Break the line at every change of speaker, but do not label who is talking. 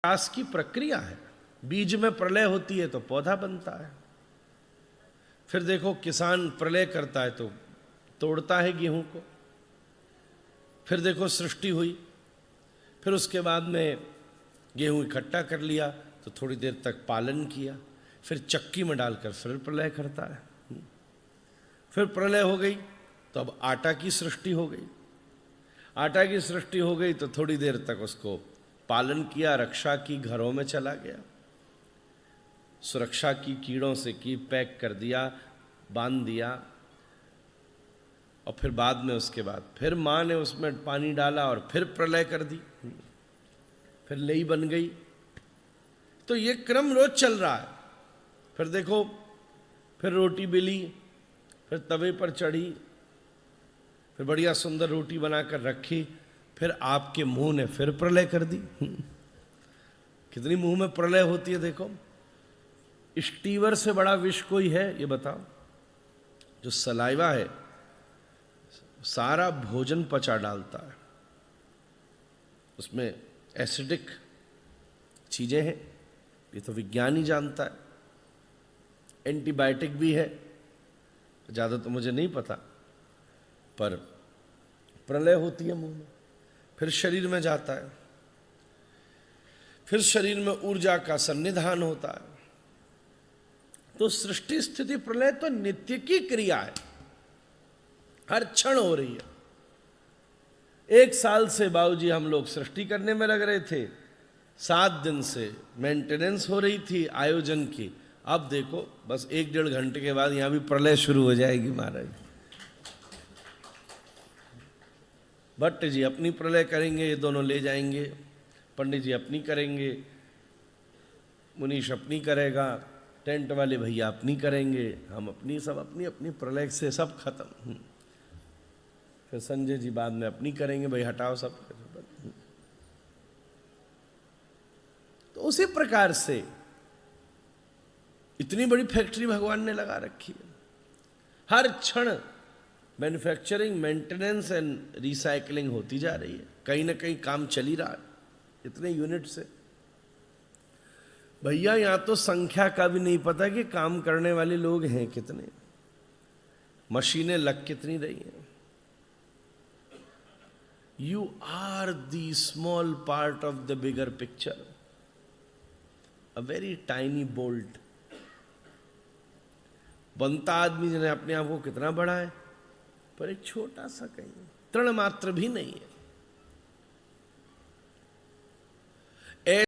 विकास की प्रक्रिया है। बीज में प्रलय होती है तो पौधा बनता है। फिर देखो किसान प्रलय करता है तो तोड़ता है गेहूं को। फिर देखो सृष्टि हुई, फिर उसके बाद में गेहूं इकट्ठा कर लिया तो थोड़ी देर तक पालन किया, फिर चक्की में डालकर फिर प्रलय करता है। फिर प्रलय हो गई तो अब आटा की सृष्टि हो गई। आटा की सृष्टि हो गई तो थोड़ी देर तक उसको पालन किया, रक्षा की, घरों में चला गया, सुरक्षा की, कीड़ों से की, पैक कर दिया, बांध दिया। और फिर बाद में उसके बाद फिर माँ ने उसमें पानी डाला और फिर प्रलय कर दी, फिर लई बन गई। तो ये क्रम रोज चल रहा है। फिर देखो, फिर रोटी बेली, फिर तवे पर चढ़ी, फिर बढ़िया सुंदर रोटी बनाकर रखी, फिर आपके मुंह ने फिर प्रलय कर दी। कितनी मुंह में प्रलय होती है देखो। स्टीवर से बड़ा विष कोई है ये बताओ? जो सलाइवा है सारा भोजन पचा डालता है, उसमें एसिडिक चीजें हैं, ये तो विज्ञान ही जानता है। एंटीबायोटिक भी है, ज्यादा तो मुझे नहीं पता, पर प्रलय होती है मुंह में। फिर शरीर में जाता है, फिर शरीर में ऊर्जा का सन्निधान होता है। तो सृष्टि स्थिति प्रलय तो नित्य की क्रिया है, हर क्षण हो रही है। 1 साल से बाबूजी हम लोग सृष्टि करने में लग रहे थे, 7 दिन से मेंटेनेंस हो रही थी आयोजन की। अब देखो बस 1-1.5 घंटे के बाद यहां भी प्रलय शुरू हो जाएगी महाराज। भट्ट जी अपनी प्रलय करेंगे, ये दोनों ले जाएंगे, पंडित जी अपनी करेंगे, मुनीश अपनी करेगा, टेंट वाले भैया अपनी करेंगे, हम अपनी, सब अपनी अपनी प्रलय से सब खत्म। फिर संजय जी बाद में अपनी करेंगे, भाई हटाओ सब। तो उसी प्रकार से इतनी बड़ी फैक्ट्री भगवान ने लगा रखी है। हर क्षण मैन्युफैक्चरिंग, मेंटेनेंस एंड रिसाइकलिंग होती जा रही है, कहीं ना कहीं काम चल ही रहा है इतने यूनिट से। भैया यहां तो संख्या का भी नहीं पता कि काम करने वाले लोग हैं कितने, मशीनें लग कितनी रही हैं। You are the small part of the bigger picture, a very tiny bolt. बनता आदमी ने अपने आप को कितना बड़ा है, पर एक छोटा सा कहीं तृण मात्र भी नहीं है।